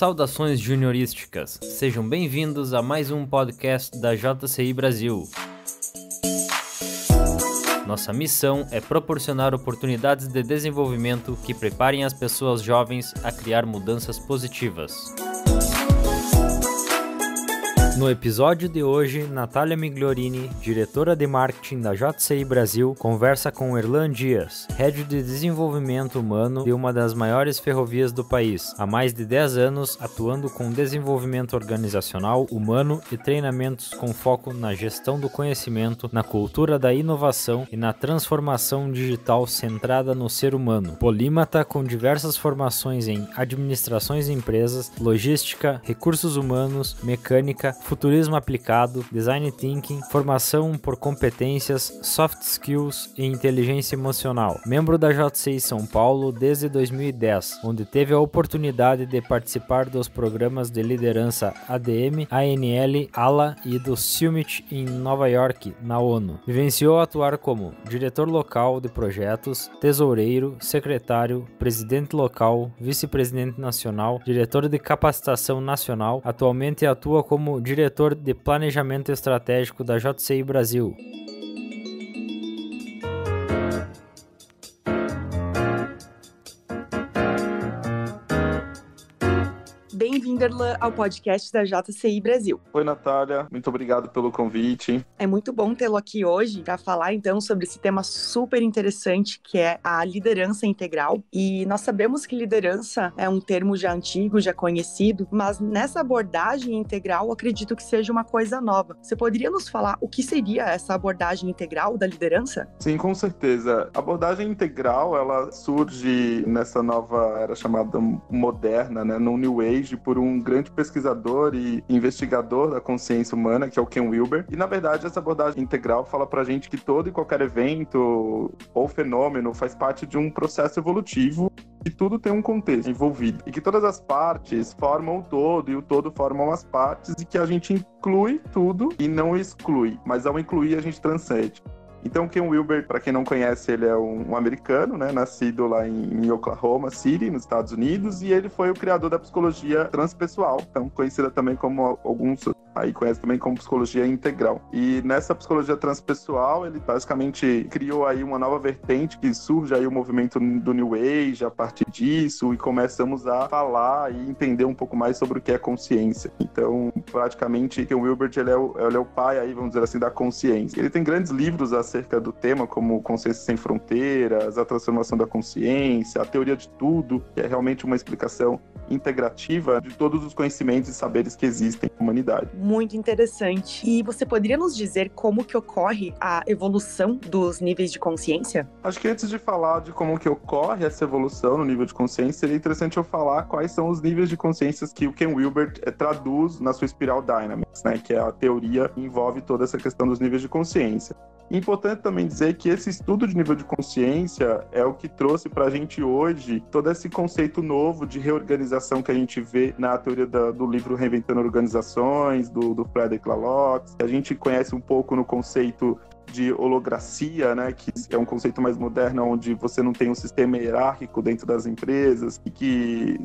Saudações juniorísticas, sejam bem-vindos a mais um podcast da JCI Brasil. Nossa missão é proporcionar oportunidades de desenvolvimento que preparem as pessoas jovens a criar mudanças positivas. No episódio de hoje, Natália Migliorini, diretora de marketing da JCI Brasil, conversa com Erlan Dias, head de desenvolvimento humano de uma das maiores ferrovias do país, há mais de 10 anos atuando com desenvolvimento organizacional, humano e treinamentos com foco na gestão do conhecimento, na cultura da inovação e na transformação digital centrada no ser humano. Polímata com diversas formações em administrações de empresas, logística, recursos humanos, mecânica, futurismo aplicado, design thinking, formação por competências, soft skills e inteligência emocional. Membro da JCI São Paulo desde 2010, onde teve a oportunidade de participar dos programas de liderança ADM, ANL, ALA e do Summit em Nova York, na ONU. Vivenciou atuar como diretor local de projetos, tesoureiro, secretário, presidente local, vice-presidente nacional, diretor de capacitação nacional. Atualmente atua como diretor de Planejamento Estratégico da JCI Brasil. Bem-vindo, Erlan, ao podcast da JCI Brasil. Oi, Natália. Muito obrigado pelo convite. É muito bom tê-lo aqui hoje para falar, então, sobre esse tema super interessante que é a liderança integral. E nós sabemos que liderança é um termo já antigo, já conhecido, mas nessa abordagem integral, acredito que seja uma coisa nova. Você poderia nos falar o que seria essa abordagem integral da liderança? Sim, com certeza. A abordagem integral, ela surge nessa nova era chamada moderna, né, no New Age, por um grande pesquisador e investigador da consciência humana, que é o Ken Wilber. E, na verdade, essa abordagem integral fala pra gente que todo e qualquer evento ou fenômeno faz parte de um processo evolutivo e tudo tem um contexto envolvido. E que todas as partes formam o todo e o todo formam as partes e que a gente inclui tudo e não exclui. Mas ao incluir, a gente transcende. Então, Ken Wilber, para quem não conhece, ele é um americano, né, nascido lá em Oklahoma City, nos Estados Unidos, e ele foi o criador da psicologia transpessoal, então conhecida também como alguns aí conhecem também como psicologia integral. E nessa psicologia transpessoal, ele basicamente criou aí uma nova vertente que surge aí o movimento do New Age a partir disso, e começamos a falar e entender um pouco mais sobre o que é consciência. Então, praticamente, Ken Wilber, ele é o pai aí, vamos dizer assim, da consciência. Ele tem grandes livros acerca do tema, como Consciência Sem Fronteiras, A Transformação da Consciência, A Teoria de Tudo, que é realmente uma explicação integrativa de todos os conhecimentos e saberes que existem na humanidade. Muito interessante. E você poderia nos dizer como que ocorre a evolução dos níveis de consciência? Acho que antes de falar de como que ocorre essa evolução no nível de consciência, seria interessante eu falar quais são os níveis de consciência que o Ken Wilber traduz na sua Spiral Dynamics, né, que é a teoria que envolve toda essa questão dos níveis de consciência. Importante também dizer que esse estudo de nível de consciência é o que trouxe para a gente hoje todo esse conceito novo de reorganização que a gente vê na teoria do livro Reinventando Organizações, do Frederick Laloux, que a gente conhece um pouco no conceito de holocracia, né, que é um conceito mais moderno, onde você não tem um sistema hierárquico dentro das empresas e que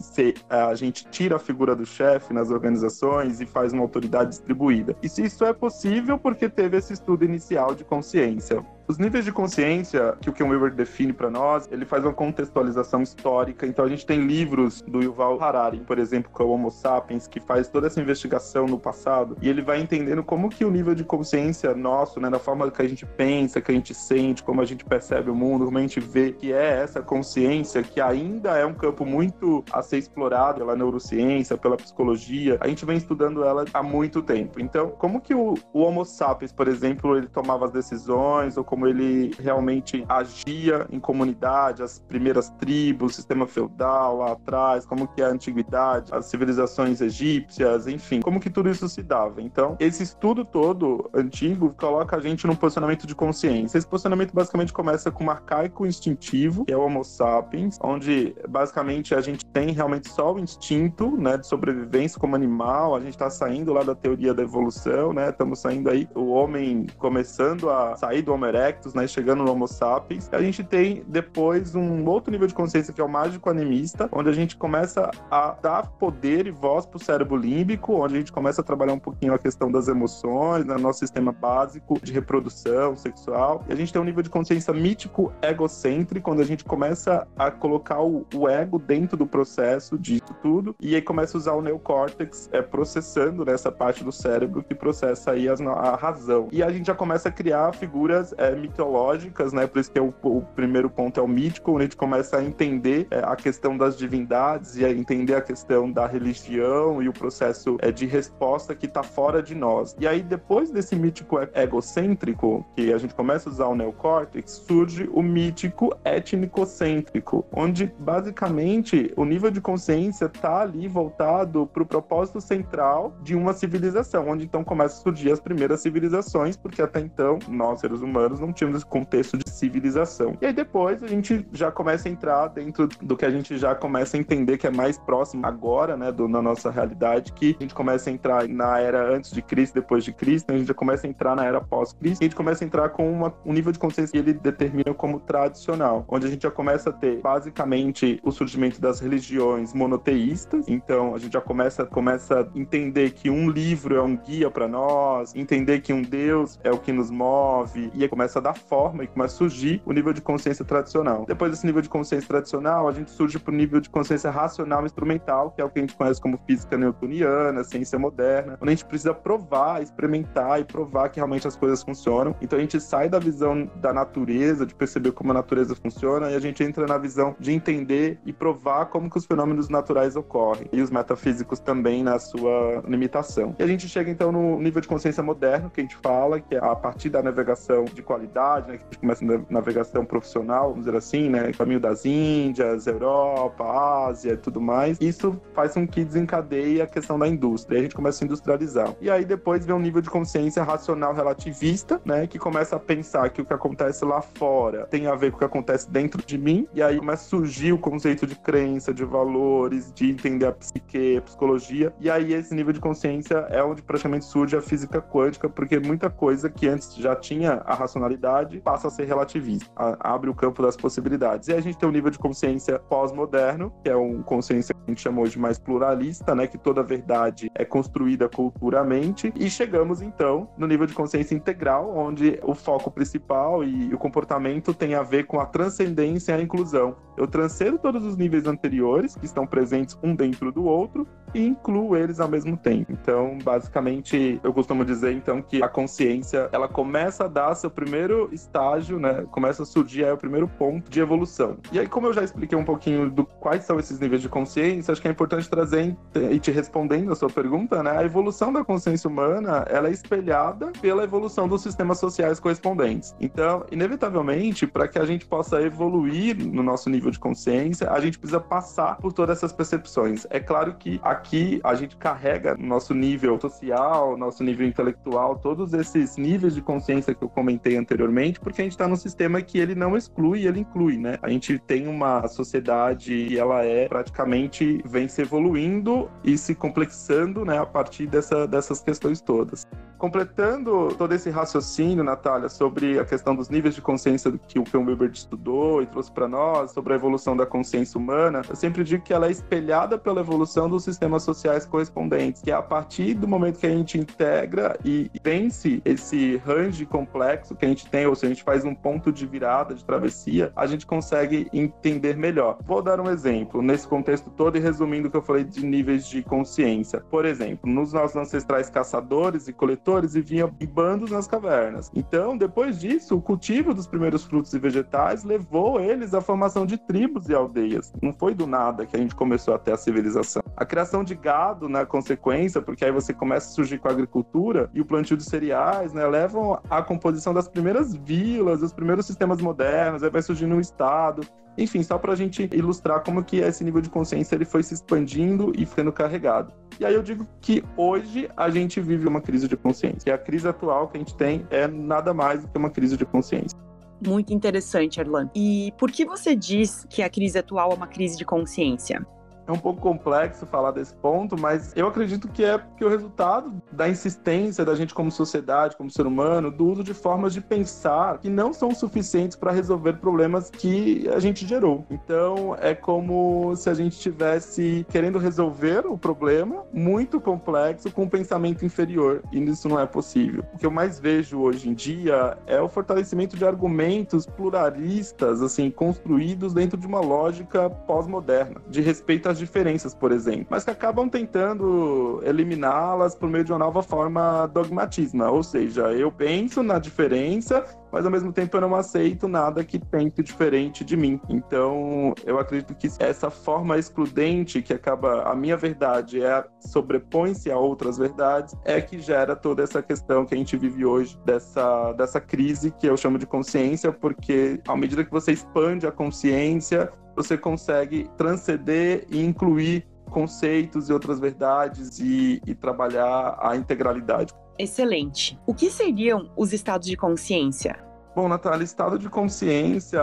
a gente tira a figura do chefe nas organizações e faz uma autoridade distribuída. E se isso é possível porque teve esse estudo inicial de consciência. Os níveis de consciência que o Ken Wilber define para nós, ele faz uma contextualização histórica. Então a gente tem livros do Yuval Harari, por exemplo, que é o Homo Sapiens, que faz toda essa investigação no passado, e ele vai entendendo como que o nível de consciência nosso, né, da forma que a gente pensa, que a gente sente, como a gente percebe o mundo, como a gente vê que é essa consciência, que ainda é um campo muito a ser explorado pela neurociência, pela psicologia, a gente vem estudando ela há muito tempo. Então, como que o Homo Sapiens, por exemplo, ele tomava as decisões, ou como ele realmente agia em comunidade, as primeiras tribos, o sistema feudal lá atrás, como que a antiguidade, as civilizações egípcias, enfim, como que tudo isso se dava. Então, esse estudo todo antigo coloca a gente num posicionamento de consciência. Esse posicionamento basicamente começa com um arcaico instintivo, que é o Homo Sapiens, onde basicamente a gente tem realmente só o instinto, né, de sobrevivência como animal. A gente está saindo lá da teoria da evolução, né, estamos saindo aí, o homem começando a sair do Homo erectus, erectus, né, chegando no Homo sapiens. A gente tem depois um outro nível de consciência que é o mágico animista, onde a gente começa a dar poder e voz para o cérebro límbico, onde a gente começa a trabalhar um pouquinho a questão das emoções, né, nosso sistema básico de reprodução sexual. E a gente tem um nível de consciência mítico egocêntrico, onde a gente começa a colocar o ego dentro do processo disso tudo, e aí começa a usar o neocórtex processando nessa parte do cérebro que processa aí a razão. E a gente já começa a criar figuras mitológicas, né? Por isso que o primeiro ponto é o mítico, onde a gente começa a entender a questão das divindades e a entender a questão da religião e o processo de resposta que está fora de nós. E aí, depois desse mítico egocêntrico, que a gente começa a usar o neocórtex, surge o mítico étnico-cêntrico, onde, basicamente, o nível de consciência está ali voltado para o propósito central de uma civilização, onde, então, começa a surgir as primeiras civilizações, porque até então, nós, seres humanos, não tínhamos esse contexto de civilização. E aí, depois, a gente já começa a entrar dentro do que a gente já começa a entender que é mais próximo agora, né, na nossa realidade, que a gente começa a entrar na era antes de Cristo, depois de Cristo, a gente já começa a entrar na era pós-Cristo, e a gente começa a entrar com um nível de consciência que ele determina como tradicional, onde a gente já começa a ter, basicamente, o surgimento das religiões monoteístas. Então, a gente já começa a entender que um livro é um guia para nós, entender que um Deus é o que nos move, e aí começa a dar forma e começa a surgir o nível de consciência tradicional. Depois desse nível de consciência tradicional, a gente surge para o nível de consciência racional instrumental, que é o que a gente conhece como física newtoniana, ciência moderna, onde a gente precisa provar, experimentar e provar que realmente as coisas funcionam. Então a gente sai da visão da natureza, de perceber como a natureza funciona, e a gente entra na visão de entender e provar como que os fenômenos naturais ocorrem. E os metafísicos também na sua limitação. E a gente chega então no nível de consciência moderno, que a gente fala, que é a partir da navegação de qualidade, né, que a gente começa na navegação profissional, vamos dizer assim, né, caminho das Índias, Europa, Ásia e tudo mais. Isso faz com que desencadeie a questão da indústria. E a gente começa a industrializar. E aí depois vem um nível de consciência racional relativista, né, que começa a pensar que o que acontece lá fora tem a ver com o que acontece dentro de mim. E aí começa a surgir o conceito de crença, de valores, de entender a psique, a psicologia. E aí esse nível de consciência é onde praticamente surge a física quântica, porque muita coisa que antes já tinha a racionalidade passa a ser relativista, abre o campo das possibilidades. E aí a gente tem um nível de consciência pós-moderno, que é um consciência que a gente chamou de mais pluralista, né, que toda verdade é construída culturalmente, e chegamos então no nível de consciência integral, onde o foco principal e o comportamento tem a ver com a transcendência e a inclusão. Eu transcendo todos os níveis anteriores, que estão presentes um dentro do outro, e incluo eles ao mesmo tempo. Então, basicamente, eu costumo dizer, então, que a consciência, ela começa a dar seu primeiro estágio, né? Começa a surgir aí o primeiro ponto de evolução. E aí, como eu já expliquei um pouquinho do quais são esses níveis de consciência, acho que é importante trazer, e te respondendo a sua pergunta, né? A evolução da consciência humana, ela é espelhada pela evolução dos sistemas sociais correspondentes. Então, inevitavelmente, para que a gente possa evoluir no nosso nível de consciência, a gente precisa passar por todas essas percepções. É claro que aqui a gente carrega nosso nível social, nosso nível intelectual, todos esses níveis de consciência que eu comentei anteriormente, porque a gente está num sistema que ele não exclui, ele inclui, né? A gente tem uma sociedade e ela praticamente vem se evoluindo e se complexando, né, a partir dessas questões todas. Completando todo esse raciocínio, Natália, sobre a questão dos níveis de consciência que o Ken Wilber estudou e trouxe para nós, sobre a evolução da consciência humana, eu sempre digo que ela é espelhada pela evolução dos sistemas sociais correspondentes, que é a partir do momento que a gente integra e vence esse range complexo que a gente tem, ou se a gente faz um ponto de virada, de travessia, a gente consegue entender melhor. Vou dar um exemplo, nesse contexto todo e resumindo o que eu falei de níveis de consciência. Por exemplo, nos nossos ancestrais caçadores e coletores viviam em bandos nas cavernas. Então, depois disso, o cultivo dos primeiros frutos e vegetais levou eles à formação de tribos e aldeias. Não foi do nada que a gente começou a ter a civilização. A criação de gado, na consequência, porque aí você começa a surgir com a agricultura e o plantio de cereais, né, levam à composição das primeiras vilas, dos primeiros sistemas modernos, aí vai surgindo um estado. Enfim, só para a gente ilustrar como que esse nível de consciência ele foi se expandindo e ficando carregado. E aí eu digo que hoje a gente vive uma crise de consciência. E a crise atual que a gente tem é nada mais do que uma crise de consciência. Muito interessante, Erlan. E por que você diz que a crise atual é uma crise de consciência? É um pouco complexo falar desse ponto, mas eu acredito que é porque o resultado da insistência da gente como sociedade, como ser humano, do uso de formas de pensar que não são suficientes para resolver problemas que a gente gerou. Então, é como se a gente estivesse querendo resolver o problema muito complexo com um pensamento inferior, e isso não é possível. O que eu mais vejo hoje em dia é o fortalecimento de argumentos pluralistas, assim, construídos dentro de uma lógica pós-moderna, de respeito às diferenças, por exemplo, mas que acabam tentando eliminá-las por meio de uma nova forma dogmatismo, ou seja, eu penso na diferença, mas ao mesmo tempo eu não aceito nada que pense diferente de mim. Então, eu acredito que essa forma excludente, que acaba, a minha verdade sobrepõe-se a outras verdades, é que gera toda essa questão que a gente vive hoje, dessa crise que eu chamo de consciência, porque à medida que você expande a consciência, você consegue transcender e incluir conceitos e outras verdades e trabalhar a integralidade. Excelente. O que seriam os estados de consciência? Bom, Natália, estado de consciência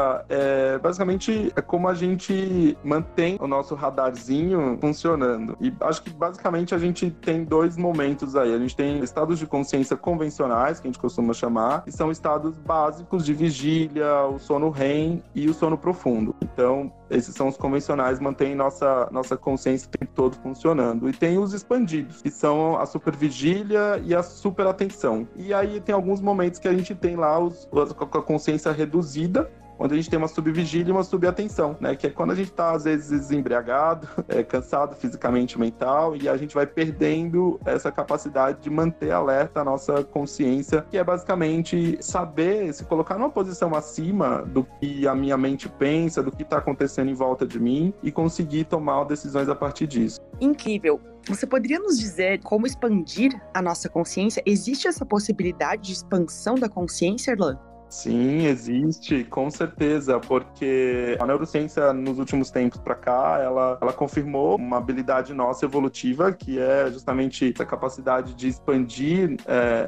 basicamente é como a gente mantém o nosso radarzinho funcionando. E acho que basicamente a gente tem dois momentos aí. A gente tem estados de consciência convencionais, que a gente costuma chamar, que são estados básicos de vigília, o sono REM e o sono profundo. Então, esses são os convencionais, mantêm nossa consciência o tempo todo funcionando. E tem os expandidos, que são a supervigília e a superatenção. E aí tem alguns momentos que a gente tem lá com a consciência reduzida, onde a gente tem uma subvigília e uma subatenção, né? Que é quando a gente está, às vezes, embriagado, cansado fisicamente, mental, e a gente vai perdendo essa capacidade de manter alerta a nossa consciência, que é basicamente saber se colocar numa posição acima do que a minha mente pensa, do que está acontecendo em volta de mim, e conseguir tomar decisões a partir disso. Incrível! Você poderia nos dizer como expandir a nossa consciência? Existe essa possibilidade de expansão da consciência, Erlan? Sim, existe, com certeza, porque a neurociência nos últimos tempos para cá, ela confirmou uma habilidade nossa evolutiva, que é justamente essa capacidade de expandir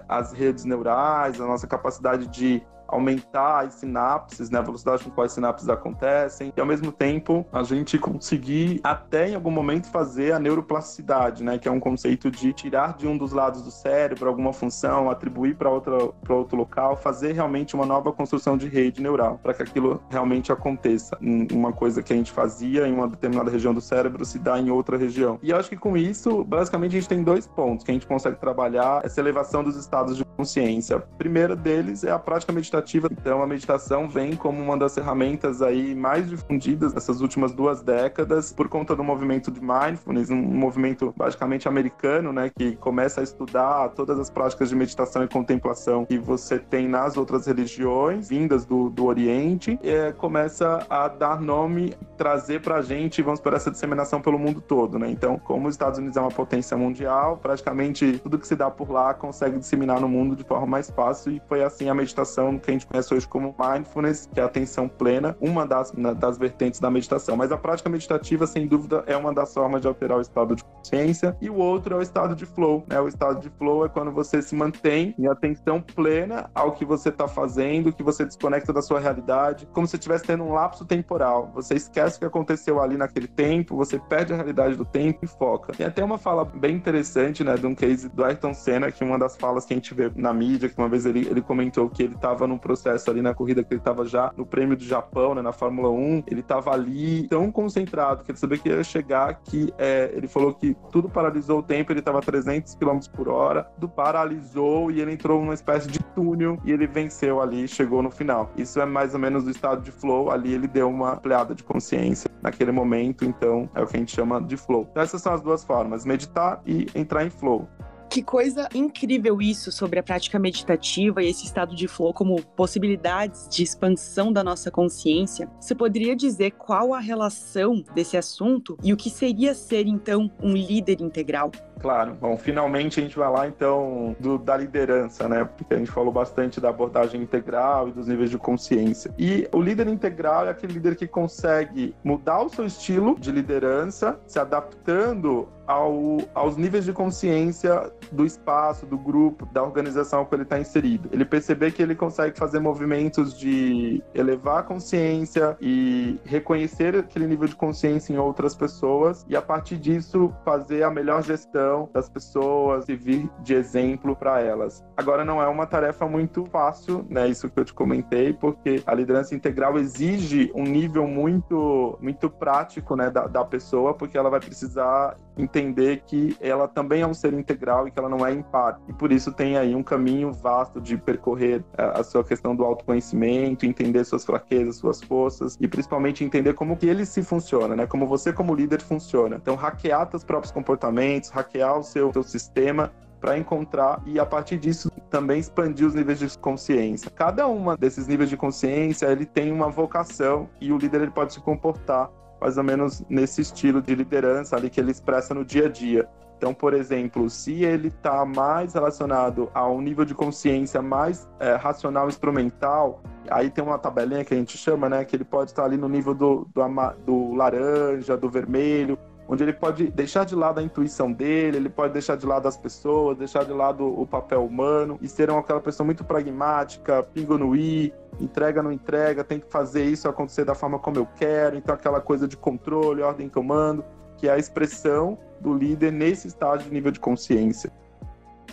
as redes neurais, a nossa capacidade de aumentar as sinapses, né, a velocidade com qual as sinapses acontecem, e ao mesmo tempo a gente conseguir até em algum momento fazer a neuroplasticidade, né, que é um conceito de tirar de um dos lados do cérebro alguma função, atribuir para outro local, fazer realmente uma nova construção de rede neural, para que aquilo realmente aconteça. Uma coisa que a gente fazia em uma determinada região do cérebro se dá em outra região. E eu acho que com isso, basicamente, a gente tem dois pontos que a gente consegue trabalhar essa elevação dos estados de consciência. A primeira deles é a prática meditativa. Então, a meditação vem como uma das ferramentas aí mais difundidas nessas últimas 2 décadas por conta do movimento de mindfulness, um movimento basicamente americano, né, que começa a estudar todas as práticas de meditação e contemplação que você tem nas outras religiões vindas do Oriente, e começa a dar nome, trazer pra gente, vamos por essa disseminação pelo mundo todo, né? Então, como os Estados Unidos é uma potência mundial, praticamente tudo que se dá por lá consegue disseminar no mundo de forma mais fácil, e foi assim a meditação que a gente conhece hoje como mindfulness, que é a atenção plena, uma das vertentes da meditação. Mas a prática meditativa, sem dúvida, é uma das formas de alterar o estado de consciência, e o outro é o estado de flow, né? O estado de flow é quando você se mantém em atenção plena ao que você está fazendo, que você desconecta da sua realidade, como se estivesse tendo um lapso temporal. Você esquece o que aconteceu ali naquele tempo, você perde a realidade do tempo e foca. Tem até uma fala bem interessante, né, de um case do Ayrton Senna, que uma das falas que a gente vê na mídia, que uma vez ele comentou que ele estava num processo ali na corrida, que ele estava já no prêmio do Japão, né, na Fórmula 1, ele estava ali tão concentrado que ele sabia que ia chegar, que ele falou que tudo paralisou o tempo, ele estava a 300 km por hora, tudo paralisou e ele entrou numa espécie de túnel e ele venceu ali, chegou no final. Isso é mais ou menos do estado de flow, ali ele deu uma ampliada de consciência naquele momento, então é o que a gente chama de flow. Então essas são as duas formas, meditar e entrar em flow. Que coisa incrível isso sobre a prática meditativa e esse estado de flow como possibilidades de expansão da nossa consciência. Você poderia dizer qual a relação desse assunto e o que seria ser, então, um líder integral? Claro. Bom, finalmente a gente vai lá, então, da liderança, né? Porque a gente falou bastante da abordagem integral e dos níveis de consciência. E o líder integral é aquele líder que consegue mudar o seu estilo de liderança, se adaptando aos níveis de consciência do espaço, do grupo, da organização que ele está inserido. Ele perceber que ele consegue fazer movimentos de elevar a consciência e reconhecer aquele nível de consciência em outras pessoas e, a partir disso, fazer a melhor gestão das pessoas, servir de exemplo para elas. Agora, não é uma tarefa muito fácil, né? Isso que eu te comentei, porque a liderança integral exige um nível muito, muito prático, né, da pessoa, porque ela vai precisar entender que ela também é um ser integral e que ela não é impar. E por isso tem aí um caminho vasto de percorrer a sua questão do autoconhecimento, entender suas fraquezas, suas forças e principalmente entender como que ele se funciona, né? Como você como líder funciona. Então, hackear seus próprios comportamentos, hackear o seu sistema para encontrar e, a partir disso, também expandir os níveis de consciência. Cada uma desses níveis de consciência, ele tem uma vocação e o líder ele pode se comportar mais ou menos nesse estilo de liderança ali que ele expressa no dia a dia. Então, por exemplo, se ele está mais relacionado a um nível de consciência mais racional instrumental, aí tem uma tabelinha que a gente chama, né, que ele pode estar ali no nível do laranja, do vermelho, onde ele pode deixar de lado a intuição dele, ele pode deixar de lado as pessoas, deixar de lado o papel humano e ser aquela pessoa muito pragmática, pingo no i, entrega, não entrega, tem que fazer isso acontecer da forma como eu quero. Então, aquela coisa de controle, ordem e comando, que é a expressão do líder nesse estágio de nível de consciência.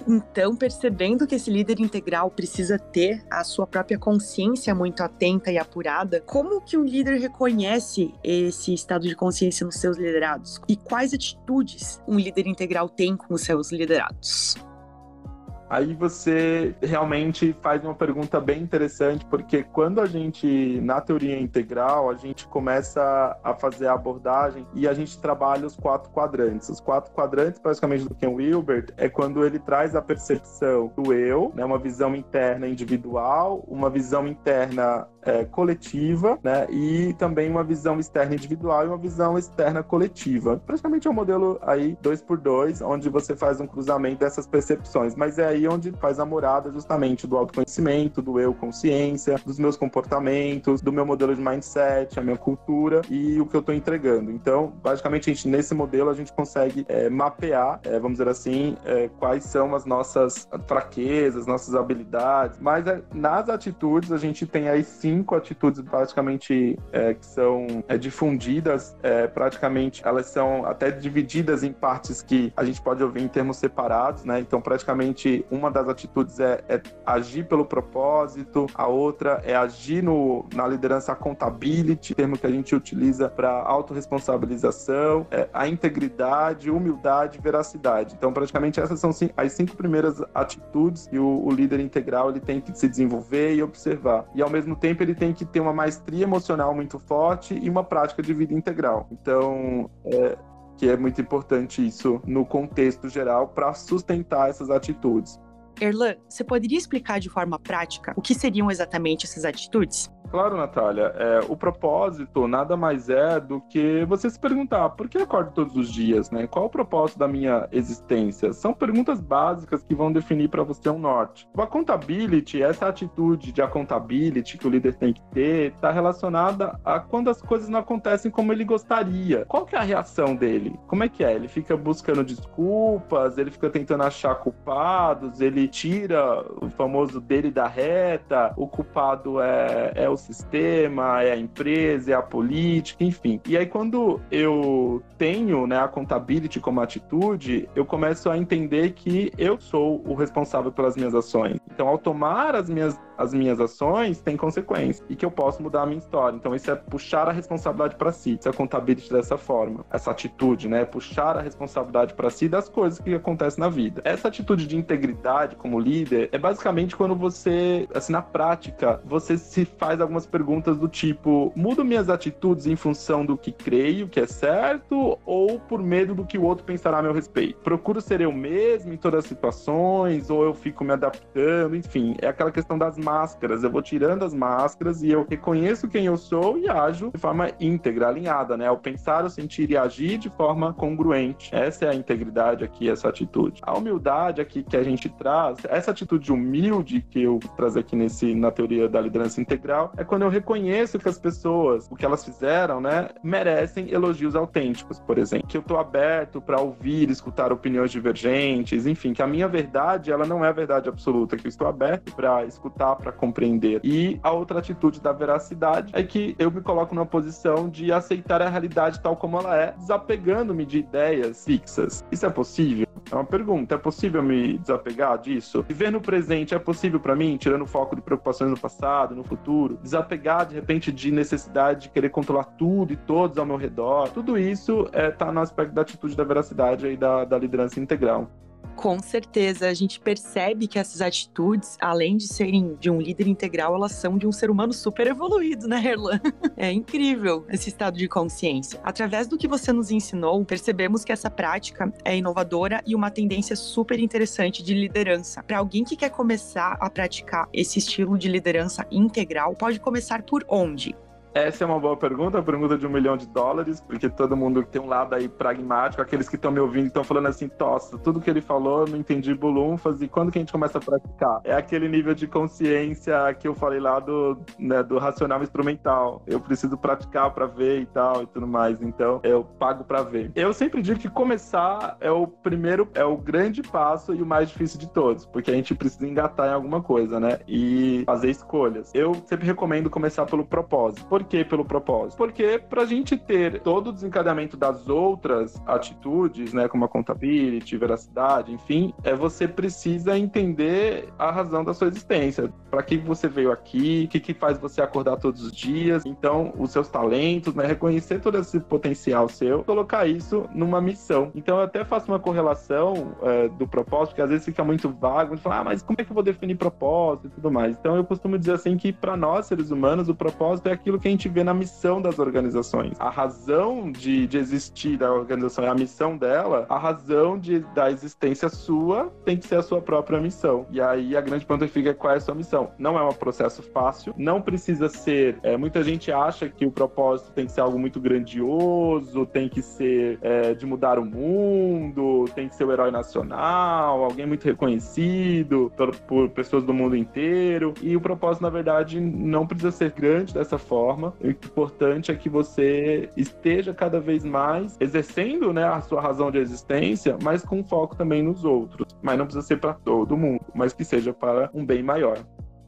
Então, percebendo que esse líder integral precisa ter a sua própria consciência muito atenta e apurada, como que um líder reconhece esse estado de consciência nos seus liderados? E quais atitudes um líder integral tem com os seus liderados? Aí você realmente faz uma pergunta bem interessante, porque quando a gente, na teoria integral, a gente começa a fazer a abordagem e a gente trabalha os 4 quadrantes. Os 4 quadrantes, basicamente, do Ken Wilber, é quando ele traz a percepção do eu, né, uma visão interna individual, uma visão interna coletiva, né, e também uma visão externa individual e uma visão externa coletiva. Praticamente é um modelo aí 2x2, onde você faz um cruzamento dessas percepções, mas é aí onde faz a morada justamente do autoconhecimento, do eu consciência, dos meus comportamentos, do meu modelo de mindset, a minha cultura e o que eu estou entregando. Então, basicamente, nesse modelo a gente consegue mapear, vamos dizer assim, quais são as nossas fraquezas, nossas habilidades, mas nas atitudes a gente tem aí 5 atitudes basicamente que são difundidas, praticamente elas são até divididas em partes que a gente pode ouvir em termos separados, né? Então, praticamente, uma das atitudes é agir pelo propósito, a outra é agir na liderança accountability, termo que a gente utiliza para autorresponsabilização, a integridade, humildade e veracidade. Então, praticamente, essas são as 5 primeiras atitudes que o líder integral ele tem que se desenvolver e observar. E, ao mesmo tempo, ele tem que ter uma maestria emocional muito forte e uma prática de vida integral. Então, que é muito importante isso no contexto geral para sustentar essas atitudes. Erlan, você poderia explicar de forma prática o que seriam exatamente essas atitudes? Claro, Natália. O propósito nada mais é do que você se perguntar por que eu acordo todos os dias, né? Qual é o propósito da minha existência? São perguntas básicas que vão definir para você um norte. O accountability, essa atitude de accountability que o líder tem que ter, está relacionada a quando as coisas não acontecem como ele gostaria. Qual que é a reação dele? Como é que é? Ele fica buscando desculpas, ele fica tentando achar culpados, ele tira o famoso dele da reta, o culpado é o sistema, é a empresa, é a política, enfim. E aí, quando eu tenho, né, a accountability como atitude, eu começo a entender que eu sou o responsável pelas minhas ações. Então, ao tomar as minhas ações, tem consequências e que eu posso mudar a minha história. Então, isso é puxar a responsabilidade para si. Isso é accountability dessa forma. Essa atitude, né, puxar a responsabilidade para si das coisas que acontecem na vida. Essa atitude de integridade como líder é basicamente quando você, assim, na prática, você se faz algumas perguntas do tipo: mudo minhas atitudes em função do que creio que é certo ou por medo do que o outro pensará a meu respeito? Procuro ser eu mesmo em todas as situações ou eu fico me adaptando? Enfim, é aquela questão das máscaras, eu vou tirando as máscaras e eu reconheço quem eu sou e ajo de forma íntegra, alinhada, né? Ao pensar, o sentir e agir de forma congruente. Essa é a integridade aqui, essa atitude. A humildade aqui que a gente traz, essa atitude humilde que eu trago aqui na teoria da liderança integral, é quando eu reconheço que as pessoas, o que elas fizeram, né, merecem elogios autênticos, por exemplo. Que eu tô aberto para ouvir, escutar opiniões divergentes, enfim, que a minha verdade, ela não é a verdade absoluta, que eu estou aberto para escutar, para compreender. E a outra atitude da veracidade é que eu me coloco numa posição de aceitar a realidade tal como ela é, desapegando-me de ideias fixas. Isso é possível? É uma pergunta. É possível me desapegar disso? Viver no presente é possível para mim, tirando o foco de preocupações no passado, no futuro? Desapegar, de repente, de necessidade de querer controlar tudo e todos ao meu redor? Tudo isso tá no aspecto da atitude da veracidade e da liderança integral. Com certeza, a gente percebe que essas atitudes, além de serem de um líder integral, elas são de um ser humano super evoluído, né, Erlan? É incrível esse estado de consciência. Através do que você nos ensinou, percebemos que essa prática é inovadora e uma tendência super interessante de liderança. Para alguém que quer começar a praticar esse estilo de liderança integral, pode começar por onde? Essa é uma boa pergunta, a pergunta de $1 milhão, porque todo mundo tem um lado aí pragmático, aqueles que estão me ouvindo estão falando assim, tossa, tudo que ele falou, não entendi bolunfas, e quando que a gente começa a praticar? É aquele nível de consciência que eu falei lá do racional instrumental. Eu preciso praticar para ver e tal, e tudo mais, então eu pago para ver. Eu sempre digo que começar é o primeiro, é o grande passo e o mais difícil de todos, porque a gente precisa engatar em alguma coisa, né, e fazer escolhas. Eu sempre recomendo começar pelo propósito. Por que pelo propósito? Porque pra gente ter todo o desencadeamento das outras atitudes, né, como a accountability, veracidade, enfim, você precisa entender a razão da sua existência. Para que você veio aqui, o que faz você acordar todos os dias, então os seus talentos, né, reconhecer todo esse potencial seu, colocar isso numa missão. Então eu até faço uma correlação do propósito, porque às vezes fica muito vago, a gente fala, mas como é que eu vou definir propósito e tudo mais? Então eu costumo dizer assim que para nós, seres humanos, o propósito é aquilo que a gente vê na missão das organizações. A razão de existir da organização é a missão dela, a razão da existência sua tem que ser a sua própria missão. E aí a grande pergunta fica qual é a sua missão. Não é um processo fácil, não precisa ser... muita gente acha que o propósito tem que ser algo muito grandioso, tem que ser de mudar o mundo, tem que ser o herói nacional, alguém muito reconhecido por pessoas do mundo inteiro. E o propósito, na verdade, não precisa ser grande dessa forma. O importante é que você esteja cada vez mais exercendo, né, a sua razão de existência, mas com foco também nos outros. Mas não precisa ser para todo mundo, mas que seja para um bem maior.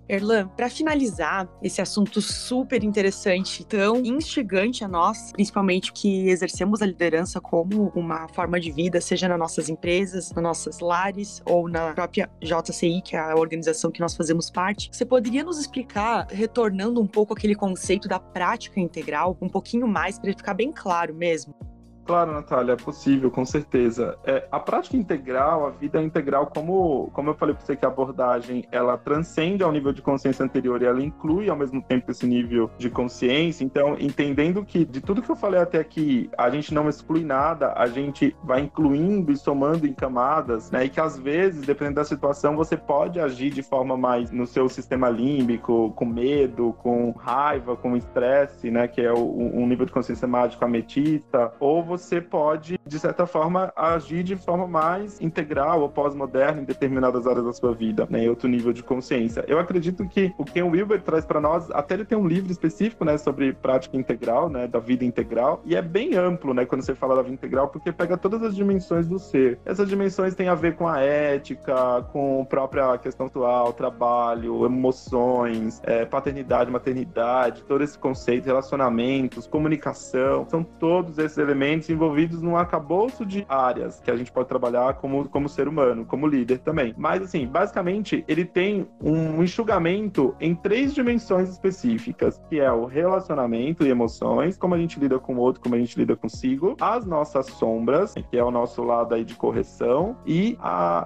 Erlan, para finalizar esse assunto super interessante, tão instigante a nós, principalmente que exercemos a liderança como uma forma de vida, seja nas nossas empresas, nas nossas lares ou na própria JCI, que é a organização que nós fazemos parte, você poderia nos explicar, retornando um pouco aquele conceito da prática integral, um pouquinho mais, para ficar bem claro mesmo? Claro, Natália, é possível, com certeza. A prática integral, a vida integral, como eu falei para você que a abordagem, ela transcende ao nível de consciência anterior e ela inclui ao mesmo tempo esse nível de consciência. Então, entendendo que de tudo que eu falei até aqui, a gente não exclui nada, a gente vai incluindo e somando em camadas, né? E que às vezes, dependendo da situação, você pode agir de forma mais no seu sistema límbico, com medo, com raiva, com estresse, né? Que é um nível de consciência mágico ametista, ou você pode, de certa forma, agir de forma mais integral ou pós-moderna em determinadas áreas da sua vida, né, em outro nível de consciência. Eu acredito que o Ken Wilber traz para nós, até ele tem um livro específico, né, sobre prática integral, né, da vida integral, e é bem amplo, né, quando você fala da vida integral, porque pega todas as dimensões do ser. Essas dimensões têm a ver com a ética, com a própria questão atual, trabalho, emoções, paternidade, maternidade, todo esse conceito, relacionamentos, comunicação, são todos esses elementos envolvidos num arcabouço de áreas que a gente pode trabalhar como ser humano, como líder também. Mas, assim, basicamente, ele tem um enxugamento em 3 dimensões específicas, que é o relacionamento e emoções, como a gente lida com o outro, como a gente lida consigo, as nossas sombras, que é o nosso lado aí de correção, e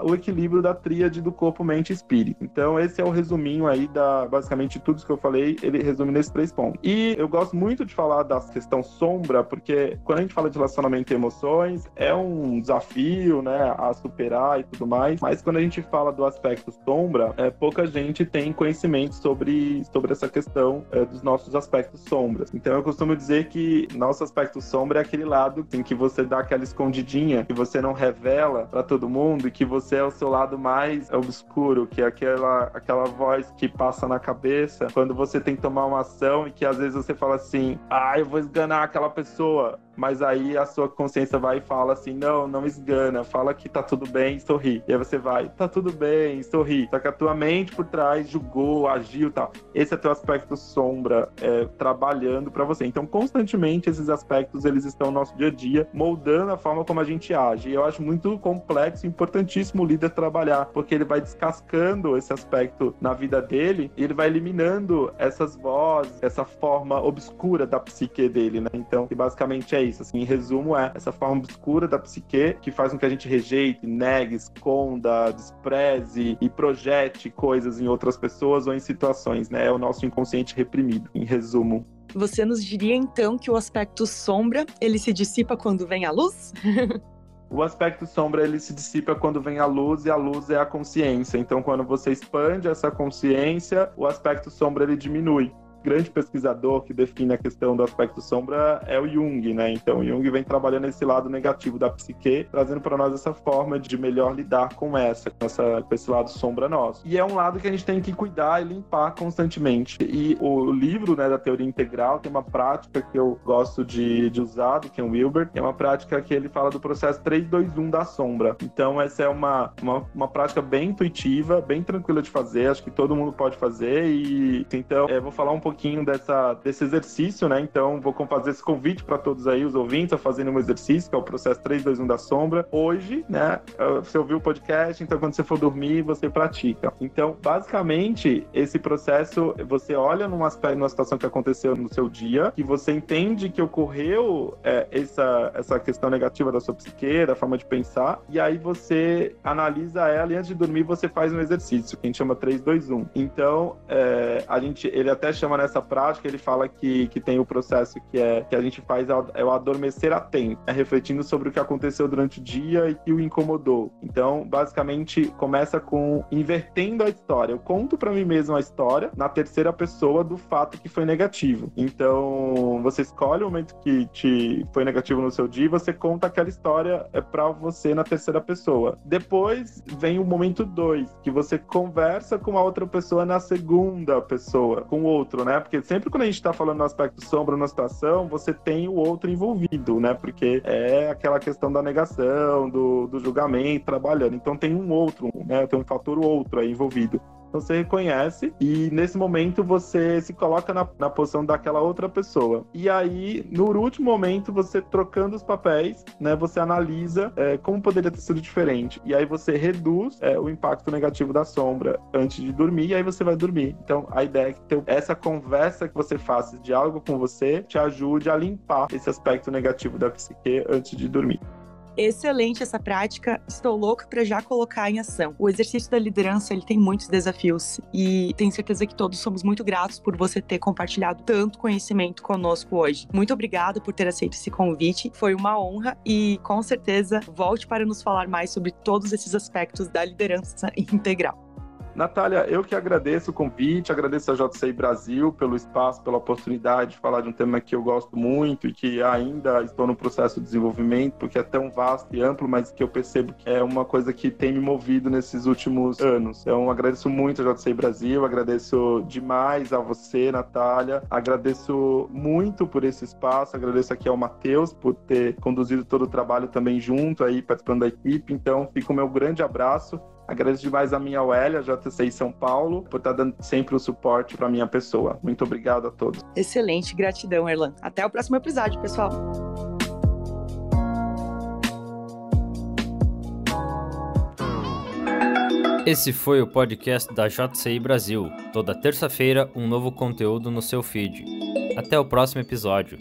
o equilíbrio da tríade do corpo, mente e espírito. Então, esse é o resuminho aí basicamente, tudo isso que eu falei, ele resume nesses 3 pontos. E eu gosto muito de falar da questão sombra, porque quando a gente fala de relacionamento e emoções, é um desafio, né, a superar e tudo mais, mas quando a gente fala do aspecto sombra, pouca gente tem conhecimento sobre essa questão dos nossos aspectos sombras. Então eu costumo dizer que nosso aspecto sombra é aquele lado em que você dá aquela escondidinha, que você não revela pra todo mundo, e que você é o seu lado mais obscuro, que é aquela voz que passa na cabeça quando você tem que tomar uma ação e que às vezes você fala assim, eu vou esganar aquela pessoa, mas aí a sua consciência vai e fala assim, não esgana, fala que tá tudo bem, sorri. E aí você vai, tá tudo bem, sorri. Só que a tua mente por trás julgou, agiu e tal. Esse é teu aspecto sombra trabalhando pra você. Então, constantemente, esses aspectos, eles estão no nosso dia a dia, moldando a forma como a gente age. E eu acho muito complexo e importantíssimo o líder trabalhar, porque ele vai descascando esse aspecto na vida dele e ele vai eliminando essas vozes, essa forma obscura da psique dele, né? Então, que basicamente é isso, assim, em resumo, é essa forma obscura da psique que faz com que a gente rejeite, negue, esconda, despreze e projete coisas em outras pessoas ou em situações, né? É o nosso inconsciente reprimido, em resumo. Você nos diria, então, que o aspecto sombra, ele se dissipa quando vem a luz? O aspecto sombra, ele se dissipa quando vem a luz, e a luz é a consciência. Então, quando você expande essa consciência, o aspecto sombra, ele diminui. Grande pesquisador que define a questão do aspecto sombra é o Jung, né? Então, o Jung vem trabalhando esse lado negativo da psique, trazendo para nós essa forma de melhor lidar com esse lado sombra nosso. E é um lado que a gente tem que cuidar e limpar constantemente. E o livro, né, da teoria integral tem uma prática que eu gosto de usar, do Ken Wilber, que é uma prática que ele fala do processo 3-2-1 da sombra. Então, essa é uma prática bem intuitiva, bem tranquila de fazer, acho que todo mundo pode fazer. E então, vou falar um pouquinho desse exercício, né? Então, vou fazer esse convite para todos aí, os ouvintes, a fazerem um exercício, que é o processo 3-2-1 da sombra. Hoje, né? Você ouviu o podcast, então quando você for dormir, você pratica. Então, basicamente, esse processo, você olha numa situação que aconteceu no seu dia, que você entende que ocorreu essa questão negativa da sua psique, da forma de pensar, e aí você analisa ela, e antes de dormir, você faz um exercício, que a gente chama 3-2-1. Então, ele até chama nessa prática, ele fala que tem o processo que a gente faz é o adormecer atento, refletindo sobre o que aconteceu durante o dia e que o incomodou. Então, basicamente, começa com invertendo a história. Eu conto pra mim mesmo a história na terceira pessoa do fato que foi negativo. Então, você escolhe o momento que te foi negativo no seu dia e você conta aquela história pra você na terceira pessoa. Depois vem o momento 2, que você conversa com a outra pessoa na segunda pessoa, com o outro, né? Porque sempre quando a gente tá falando no aspecto sombra na situação, você tem o outro envolvido, né? Porque é aquela questão da negação, do julgamento, trabalhando. Então tem um outro, né? Tem um fator outro aí envolvido. Então você reconhece e nesse momento você se coloca na posição daquela outra pessoa. E aí, no último momento, você trocando os papéis, né? Você analisa como poderia ter sido diferente. E aí você reduz o impacto negativo da sombra antes de dormir, e aí você vai dormir. Então a ideia é que essa conversa que você faça, esse diálogo com você, te ajude a limpar esse aspecto negativo da psique antes de dormir. Excelente essa prática, estou louca para já colocar em ação. O exercício da liderança, ele tem muitos desafios e tenho certeza que todos somos muito gratos por você ter compartilhado tanto conhecimento conosco hoje. Muito obrigada por ter aceito esse convite, foi uma honra e com certeza volte para nos falar mais sobre todos esses aspectos da liderança integral. Natália, eu que agradeço o convite, agradeço a JCI Brasil pelo espaço, pela oportunidade de falar de um tema que eu gosto muito e que ainda estou no processo de desenvolvimento, porque é tão vasto e amplo, mas que eu percebo que é uma coisa que tem me movido nesses últimos anos. Então, agradeço muito a JCI Brasil, agradeço demais a você, Natália, agradeço muito por esse espaço, agradeço aqui ao Matheus por ter conduzido todo o trabalho também junto, aí participando da equipe. Então, fica o meu grande abraço. Agradeço demais a minha OL, a JCI São Paulo, por estar dando sempre o suporte para a minha pessoa. Muito obrigado a todos. Excelente, gratidão, Erlan. Até o próximo episódio, pessoal. Esse foi o podcast da JCI Brasil. Toda terça-feira, um novo conteúdo no seu feed. Até o próximo episódio.